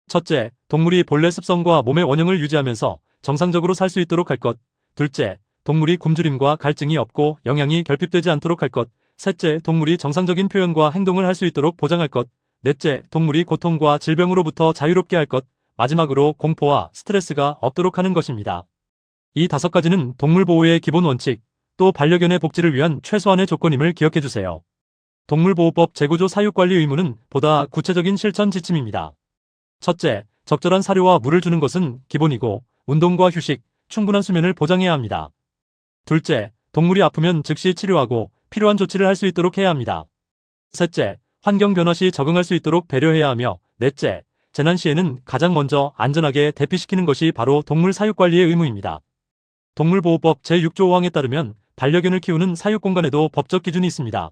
첫째, 동물이 본래 습성과 몸의 원형을 유지하면서 정상적으로 살 수 있도록 할 것. 둘째, 동물이 굶주림과 갈증이 없고 영양이 결핍되지 않도록 할 것. 셋째, 동물이 정상적인 표현과 행동을 할 수 있도록 보장할 것. 넷째, 동물이 고통과 질병으로부터 자유롭게 할 것. 마지막으로 공포와 스트레스가 없도록 하는 것입니다. 이 5가지는 동물보호의 기본 원칙, 또 반려견의 복지를 위한 최소한의 조건임을 기억해주세요. 동물보호법 제9조 사육관리 의무는 보다 구체적인 실천 지침입니다. 첫째, 적절한 사료와 물을 주는 것은 기본이고 운동과 휴식, 충분한 수면을 보장해야 합니다. 둘째, 동물이 아프면 즉시 치료하고 필요한 조치를 할 수 있도록 해야 합니다. 셋째, 환경 변화 시 적응할 수 있도록 배려해야 하며 넷째, 재난 시에는 가장 먼저 안전하게 대피시키는 것이 바로 동물 사육관리의 의무입니다. 동물보호법 제6조 5항에 따르면 반려견을 키우는 사육공간에도 법적 기준이 있습니다.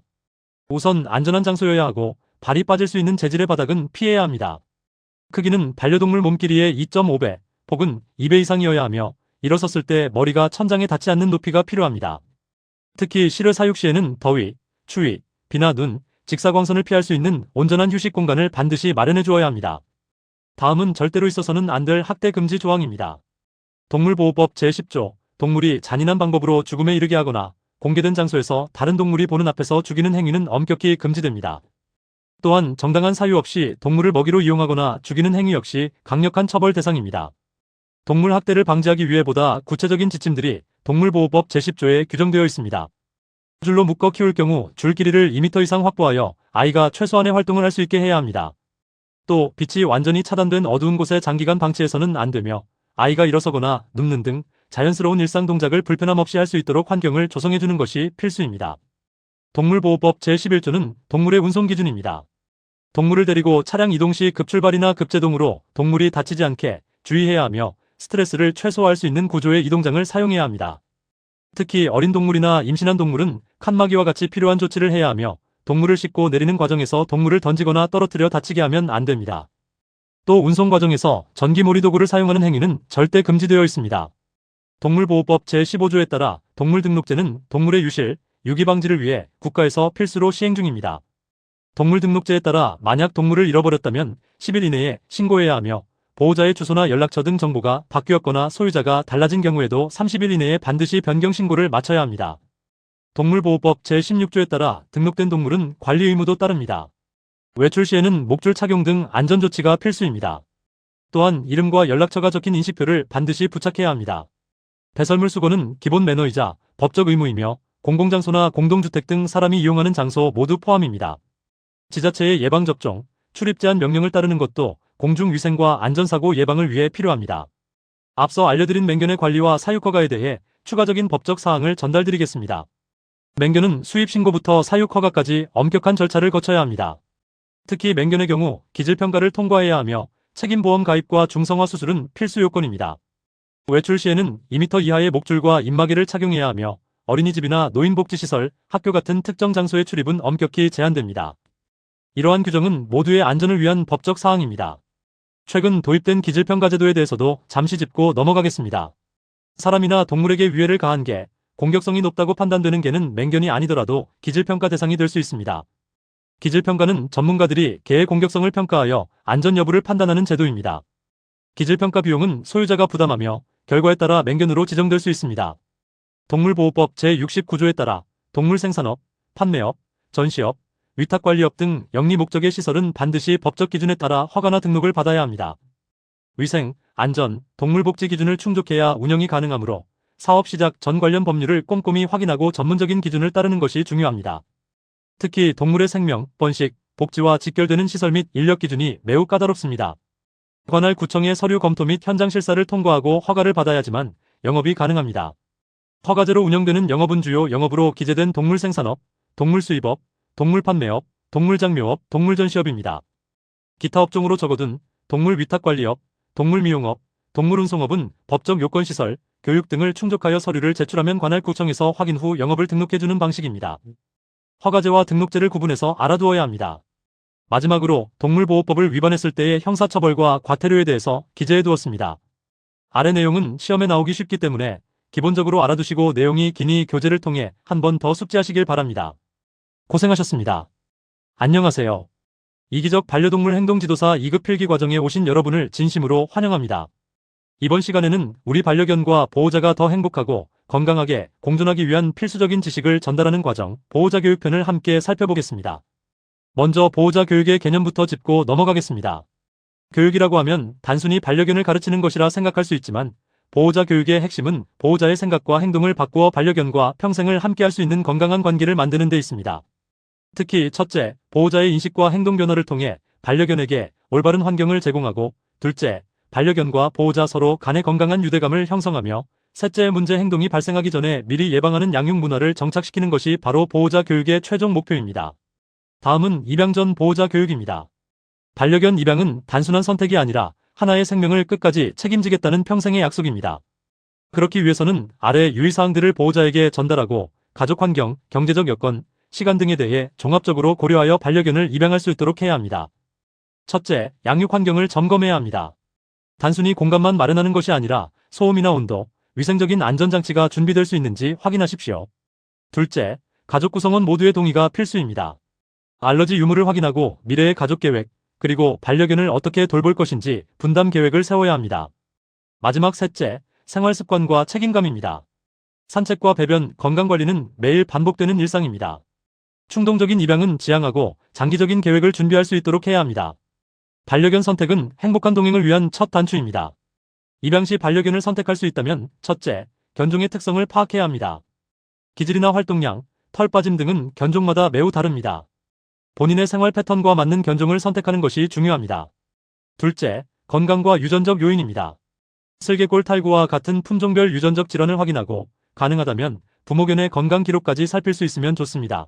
우선 안전한 장소여야 하고 발이 빠질 수 있는 재질의 바닥은 피해야 합니다. 크기는 반려동물 몸 길이의 2.5배 혹은 2배 이상이어야 하며 일어섰을 때 머리가 천장에 닿지 않는 높이가 필요합니다. 특히 실외 사육 시에는 더위, 추위, 비나 눈, 직사광선을 피할 수 있는 온전한 휴식 공간을 반드시 마련해 주어야 합니다. 다음은 절대로 있어서는 안 될 학대 금지 조항입니다. 동물보호법 제10조 동물이 잔인한 방법으로 죽음에 이르게 하거나 공개된 장소에서 다른 동물이 보는 앞에서 죽이는 행위는 엄격히 금지됩니다. 또한 정당한 사유 없이 동물을 먹이로 이용하거나 죽이는 행위 역시 강력한 처벌 대상입니다. 동물 학대를 방지하기 위해 보다 구체적인 지침들이 동물보호법 제10조에 규정되어 있습니다. 줄로 묶어 키울 경우 줄 길이를 2m 이상 확보하여 아이가 최소한의 활동을 할 수 있게 해야 합니다. 또 빛이 완전히 차단된 어두운 곳에 장기간 방치해서는 안 되며 아이가 일어서거나 눕는 등 자연스러운 일상 동작을 불편함 없이 할 수 있도록 환경을 조성해주는 것이 필수입니다. 동물보호법 제11조는 동물의 운송 기준입니다. 동물을 데리고 차량 이동 시 급출발이나 급제동으로 동물이 다치지 않게 주의해야 하며 스트레스를 최소화할 수 있는 구조의 이동장을 사용해야 합니다. 특히 어린 동물이나 임신한 동물은 칸막이와 같이 필요한 조치를 해야 하며 동물을 싣고 내리는 과정에서 동물을 던지거나 떨어뜨려 다치게 하면 안 됩니다. 또 운송 과정에서 전기몰이 도구를 사용하는 행위는 절대 금지되어 있습니다. 동물보호법 제15조에 따라 동물등록제는 동물의 유실, 유기 방지를 위해 국가에서 필수로 시행 중입니다. 동물등록제에 따라 만약 동물을 잃어버렸다면 10일 이내에 신고해야 하며 보호자의 주소나 연락처 등 정보가 바뀌었거나 소유자가 달라진 경우에도 30일 이내에 반드시 변경 신고를 마쳐야 합니다. 동물보호법 제16조에 따라 등록된 동물은 관리 의무도 따릅니다. 외출 시에는 목줄 착용 등 안전조치가 필수입니다. 또한 이름과 연락처가 적힌 인식표를 반드시 부착해야 합니다. 배설물 수거는 기본 매너이자 법적 의무이며 공공장소나 공동주택 등 사람이 이용하는 장소 모두 포함입니다. 지자체의 예방접종, 출입 제한 명령을 따르는 것도 공중위생과 안전사고 예방을 위해 필요합니다. 앞서 알려드린 맹견의 관리와 사육허가에 대해 추가적인 법적 사항을 전달드리겠습니다. 맹견은 수입 신고부터 사육허가까지 엄격한 절차를 거쳐야 합니다. 특히 맹견의 경우 기질평가를 통과해야 하며 책임보험 가입과 중성화 수술은 필수 요건입니다. 외출 시에는 2m 이하의 목줄과 입마개를 착용해야 하며 어린이집이나 노인복지시설, 학교 같은 특정 장소의 출입은 엄격히 제한됩니다. 이러한 규정은 모두의 안전을 위한 법적 사항입니다. 최근 도입된 기질평가 제도에 대해서도 잠시 짚고 넘어가겠습니다. 사람이나 동물에게 위해를 가한 개, 공격성이 높다고 판단되는 개는 맹견이 아니더라도 기질평가 대상이 될 수 있습니다. 기질평가는 전문가들이 개의 공격성을 평가하여 안전 여부를 판단하는 제도입니다. 기질평가 비용은 소유자가 부담하며 결과에 따라 맹견으로 지정될 수 있습니다. 동물보호법 제69조에 따라 동물생산업, 판매업, 전시업, 위탁관리업 등 영리 목적의 시설은 반드시 법적 기준에 따라 허가나 등록을 받아야 합니다. 위생, 안전, 동물복지 기준을 충족해야 운영이 가능하므로 사업 시작 전 관련 법률을 꼼꼼히 확인하고 전문적인 기준을 따르는 것이 중요합니다. 특히 동물의 생명, 번식, 복지와 직결되는 시설 및 인력 기준이 매우 까다롭습니다. 관할 구청의 서류 검토 및 현장 실사를 통과하고 허가를 받아야지만 영업이 가능합니다. 허가제로 운영되는 영업은 주요 영업으로 기재된 동물생산업, 동물수입업, 동물판매업, 동물장묘업, 동물전시업입니다. 기타 업종으로 적어둔 동물위탁관리업, 동물미용업, 동물운송업은 법적 요건시설, 교육 등을 충족하여 서류를 제출하면 관할 구청에서 확인 후 영업을 등록해주는 방식입니다. 허가제와 등록제를 구분해서 알아두어야 합니다. 마지막으로 동물보호법을 위반했을 때의 형사처벌과 과태료에 대해서 기재해두었습니다. 아래 내용은 시험에 나오기 쉽기 때문에 기본적으로 알아두시고 내용이 기니 교재를 통해 한 번 더 숙지하시길 바랍니다. 고생하셨습니다. 안녕하세요. 이기적 반려동물 행동지도사 2급 필기 과정에 오신 여러분을 진심으로 환영합니다. 이번 시간에는 우리 반려견과 보호자가 더 행복하고 건강하게 공존하기 위한 필수적인 지식을 전달하는 과정, 보호자 교육편을 함께 살펴보겠습니다. 먼저 보호자 교육의 개념부터 짚고 넘어가겠습니다. 교육이라고 하면 단순히 반려견을 가르치는 것이라 생각할 수 있지만 보호자 교육의 핵심은 보호자의 생각과 행동을 바꾸어 반려견과 평생을 함께할 수 있는 건강한 관계를 만드는 데 있습니다. 특히 첫째, 보호자의 인식과 행동 변화를 통해 반려견에게 올바른 환경을 제공하고 둘째, 반려견과 보호자 서로 간의 건강한 유대감을 형성하며 셋째, 문제 행동이 발생하기 전에 미리 예방하는 양육 문화를 정착시키는 것이 바로 보호자 교육의 최종 목표입니다. 다음은 입양 전 보호자 교육입니다. 반려견 입양은 단순한 선택이 아니라 하나의 생명을 끝까지 책임지겠다는 평생의 약속입니다. 그렇기 위해서는 아래 유의사항들을 보호자에게 전달하고 가족 환경, 경제적 여건, 시간 등에 대해 종합적으로 고려하여 반려견을 입양할 수 있도록 해야 합니다. 첫째, 양육 환경을 점검해야 합니다. 단순히 공간만 마련하는 것이 아니라 소음이나 온도, 위생적인 안전장치가 준비될 수 있는지 확인하십시오. 둘째, 가족 구성원 모두의 동의가 필수입니다. 알러지 유무를 확인하고 미래의 가족 계획, 그리고 반려견을 어떻게 돌볼 것인지 분담 계획을 세워야 합니다. 마지막 셋째, 생활 습관과 책임감입니다. 산책과 배변, 건강관리는 매일 반복되는 일상입니다. 충동적인 입양은 지양하고 장기적인 계획을 준비할 수 있도록 해야 합니다. 반려견 선택은 행복한 동행을 위한 첫 단추입니다. 입양 시 반려견을 선택할 수 있다면 첫째, 견종의 특성을 파악해야 합니다. 기질이나 활동량, 털 빠짐 등은 견종마다 매우 다릅니다. 본인의 생활 패턴과 맞는 견종을 선택하는 것이 중요합니다. 둘째, 건강과 유전적 요인입니다. 슬개골 탈구와 같은 품종별 유전적 질환을 확인하고 가능하다면 부모견의 건강 기록까지 살필 수 있으면 좋습니다.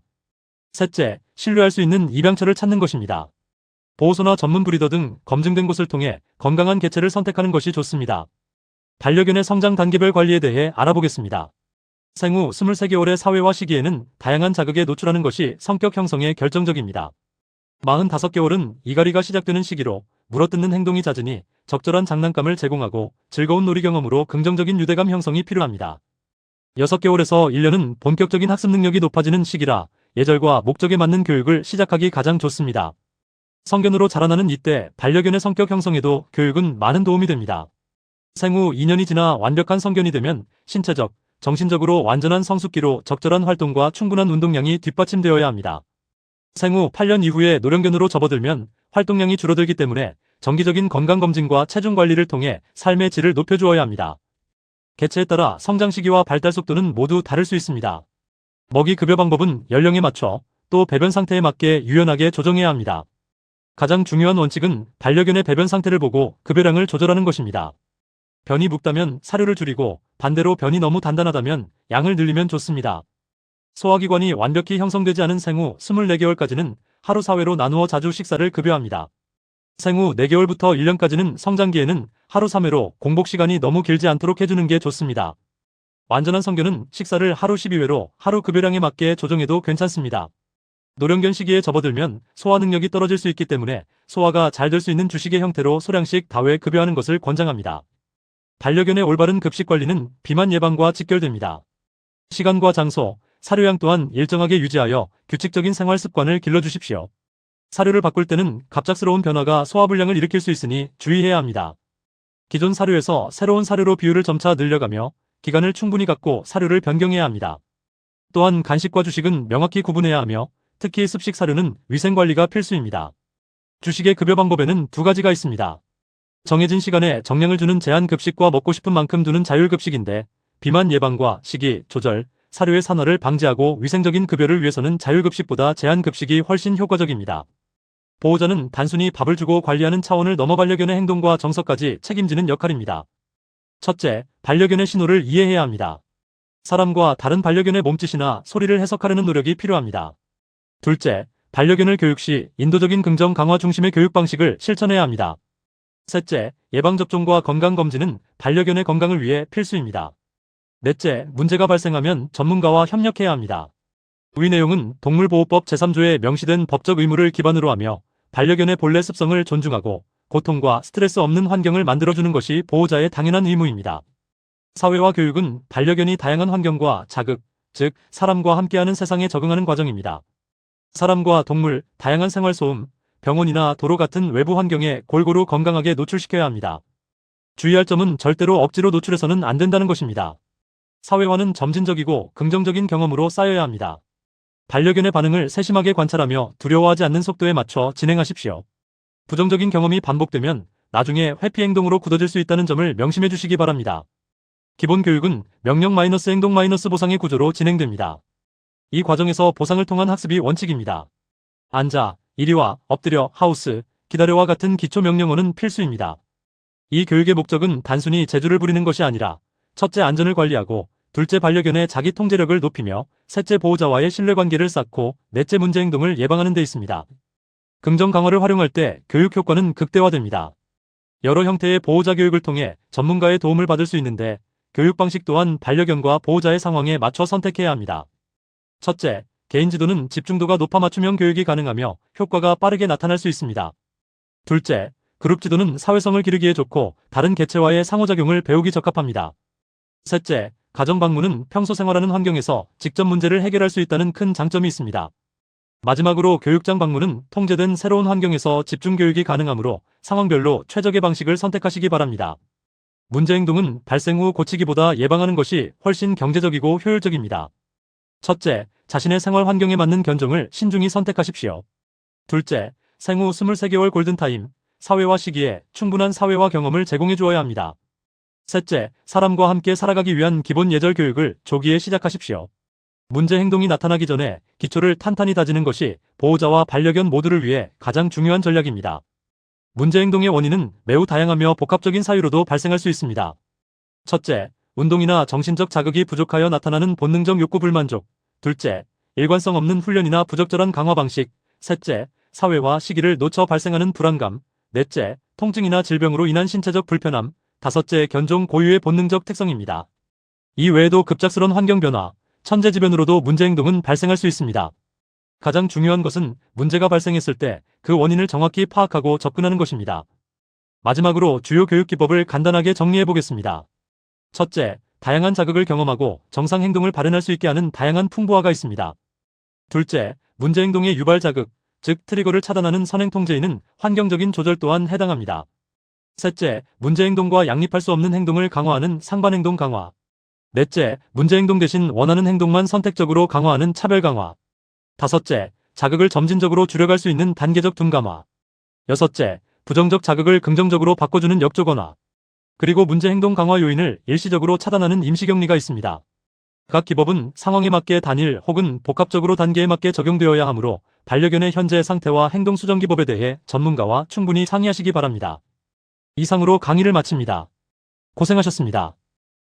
셋째, 신뢰할 수 있는 입양처를 찾는 것입니다. 보호소나 전문 브리더 등 검증된 곳을 통해 건강한 개체를 선택하는 것이 좋습니다. 반려견의 성장 단계별 관리에 대해 알아보겠습니다. 생후 23개월의 사회화 시기에는 다양한 자극에 노출하는 것이 성격 형성에 결정적입니다. 45개월은 이갈이가 시작되는 시기로 물어뜯는 행동이 잦으니 적절한 장난감을 제공하고 즐거운 놀이 경험으로 긍정적인 유대감 형성이 필요합니다. 6개월에서 1년은 본격적인 학습 능력이 높아지는 시기라 예절과 목적에 맞는 교육을 시작하기 가장 좋습니다. 성견으로 자라나는 이때 반려견의 성격 형성에도 교육은 많은 도움이 됩니다. 생후 2년이 지나 완벽한 성견이 되면 신체적, 정신적으로 완전한 성숙기로 적절한 활동과 충분한 운동량이 뒷받침되어야 합니다. 생후 8년 이후에 노령견으로 접어들면 활동량이 줄어들기 때문에 정기적인 건강검진과 체중관리를 통해 삶의 질을 높여주어야 합니다. 개체에 따라 성장 시기와 발달 속도는 모두 다를 수 있습니다. 먹이 급여 방법은 연령에 맞춰 또 배변 상태에 맞게 유연하게 조정해야 합니다. 가장 중요한 원칙은 반려견의 배변 상태를 보고 급여량을 조절하는 것입니다. 변이 묵다면 사료를 줄이고 반대로 변이 너무 단단하다면 양을 늘리면 좋습니다. 소화기관이 완벽히 형성되지 않은 생후 24개월까지는 하루 4회로 나누어 자주 식사를 급여합니다. 생후 4개월부터 1년까지는 성장기에는 하루 3회로 공복 시간이 너무 길지 않도록 해주는 게 좋습니다. 완전한 성견은 식사를 하루 12회로 하루 급여량에 맞게 조정해도 괜찮습니다. 노령견 시기에 접어들면 소화 능력이 떨어질 수 있기 때문에 소화가 잘 될 수 있는 주식의 형태로 소량씩 다회 급여하는 것을 권장합니다. 반려견의 올바른 급식 관리는 비만 예방과 직결됩니다. 시간과 장소, 사료양 또한 일정하게 유지하여 규칙적인 생활 습관을 길러주십시오. 사료를 바꿀 때는 갑작스러운 변화가 소화불량을 일으킬 수 있으니 주의해야 합니다. 기존 사료에서 새로운 사료로 비율을 점차 늘려가며 기간을 충분히 갖고 사료를 변경해야 합니다. 또한 간식과 주식은 명확히 구분해야 하며 특히 습식 사료는 위생관리가 필수입니다. 주식의 급여 방법에는 두 가지가 있습니다. 정해진 시간에 정량을 주는 제한 급식과 먹고 싶은 만큼 두는 자율 급식인데 비만 예방과 식이, 조절, 사료의 산화를 방지하고 위생적인 급여를 위해서는 자율 급식보다 제한 급식이 훨씬 효과적입니다. 보호자는 단순히 밥을 주고 관리하는 차원을 넘어 반려견의 행동과 정서까지 책임지는 역할입니다. 첫째, 반려견의 신호를 이해해야 합니다. 사람과 다른 반려견의 몸짓이나 소리를 해석하려는 노력이 필요합니다. 둘째, 반려견을 교육 시 인도적인 긍정 강화 중심의 교육 방식을 실천해야 합니다. 셋째, 예방접종과 건강검진은 반려견의 건강을 위해 필수입니다. 넷째, 문제가 발생하면 전문가와 협력해야 합니다. 위 내용은 동물보호법 제3조에 명시된 법적 의무를 기반으로 하며 반려견의 본래 습성을 존중하고 고통과 스트레스 없는 환경을 만들어주는 것이 보호자의 당연한 의무입니다. 사회화 교육은 반려견이 다양한 환경과 자극, 즉 사람과 함께하는 세상에 적응하는 과정입니다. 사람과 동물, 다양한 생활소음, 병원이나 도로 같은 외부 환경에 골고루 건강하게 노출시켜야 합니다. 주의할 점은 절대로 억지로 노출해서는 안 된다는 것입니다. 사회화는 점진적이고 긍정적인 경험으로 쌓여야 합니다. 반려견의 반응을 세심하게 관찰하며 두려워하지 않는 속도에 맞춰 진행하십시오. 부정적인 경험이 반복되면 나중에 회피 행동으로 굳어질 수 있다는 점을 명심해 주시기 바랍니다. 기본 교육은 명령 마이너스 행동 마이너스 보상의 구조로 진행됩니다. 이 과정에서 보상을 통한 학습이 원칙입니다. 앉아, 이리 와, 엎드려, 하우스, 기다려와 같은 기초 명령어는 필수입니다. 이 교육의 목적은 단순히 재주를 부리는 것이 아니라 첫째 안전을 관리하고 둘째 반려견의 자기 통제력을 높이며 셋째 보호자와의 신뢰관계를 쌓고 넷째 문제 행동을 예방하는 데 있습니다. 긍정 강화를 활용할 때 교육 효과는 극대화됩니다. 여러 형태의 보호자 교육을 통해 전문가의 도움을 받을 수 있는데 교육 방식 또한 반려견과 보호자의 상황에 맞춰 선택해야 합니다. 첫째, 개인 지도는 집중도가 높아 맞춤형 교육이 가능하며 효과가 빠르게 나타날 수 있습니다. 둘째, 그룹 지도는 사회성을 기르기에 좋고 다른 개체와의 상호작용을 배우기 적합합니다. 셋째, 가정 방문은 평소 생활하는 환경에서 직접 문제를 해결할 수 있다는 큰 장점이 있습니다. 마지막으로 교육장 방문은 통제된 새로운 환경에서 집중 교육이 가능하므로 상황별로 최적의 방식을 선택하시기 바랍니다. 문제 행동은 발생 후 고치기보다 예방하는 것이 훨씬 경제적이고 효율적입니다. 첫째, 자신의 생활 환경에 맞는 견종을 신중히 선택하십시오. 둘째, 생후 23개월 골든타임, 사회화 시기에 충분한 사회화 경험을 제공해 주어야 합니다. 셋째, 사람과 함께 살아가기 위한 기본 예절 교육을 조기에 시작하십시오. 문제 행동이 나타나기 전에 기초를 탄탄히 다지는 것이 보호자와 반려견 모두를 위해 가장 중요한 전략입니다. 문제 행동의 원인은 매우 다양하며 복합적인 사유로도 발생할 수 있습니다. 첫째, 운동이나 정신적 자극이 부족하여 나타나는 본능적 욕구 불만족. 둘째, 일관성 없는 훈련이나 부적절한 강화 방식. 셋째, 사회화 시기를 놓쳐 발생하는 불안감. 넷째, 통증이나 질병으로 인한 신체적 불편함. 다섯째, 견종 고유의 본능적 특성입니다. 이 외에도 급작스러운 환경 변화, 천재지변으로도 문제 행동은 발생할 수 있습니다. 가장 중요한 것은 문제가 발생했을 때 그 원인을 정확히 파악하고 접근하는 것입니다. 마지막으로 주요 교육 기법을 간단하게 정리해 보겠습니다. 첫째, 다양한 자극을 경험하고 정상 행동을 발현할 수 있게 하는 다양한 풍부화가 있습니다. 둘째, 문제 행동의 유발 자극, 즉 트리거를 차단하는 선행 통제에는 환경적인 조절 또한 해당합니다. 셋째, 문제 행동과 양립할 수 없는 행동을 강화하는 상반 행동 강화. 넷째, 문제 행동 대신 원하는 행동만 선택적으로 강화하는 차별 강화. 다섯째, 자극을 점진적으로 줄여갈 수 있는 단계적 둔 감화. 여섯째, 부정적 자극을 긍정적으로 바꿔주는 역조건화. 그리고 문제 행동 강화 요인을 일시적으로 차단하는 임시격리가 있습니다. 각 기법은 상황에 맞게 단일 혹은 복합적으로 단계에 맞게 적용되어야 하므로 반려견의 현재 상태와 행동 수정 기법에 대해 전문가와 충분히 상의하시기 바랍니다. 이상으로 강의를 마칩니다. 고생하셨습니다.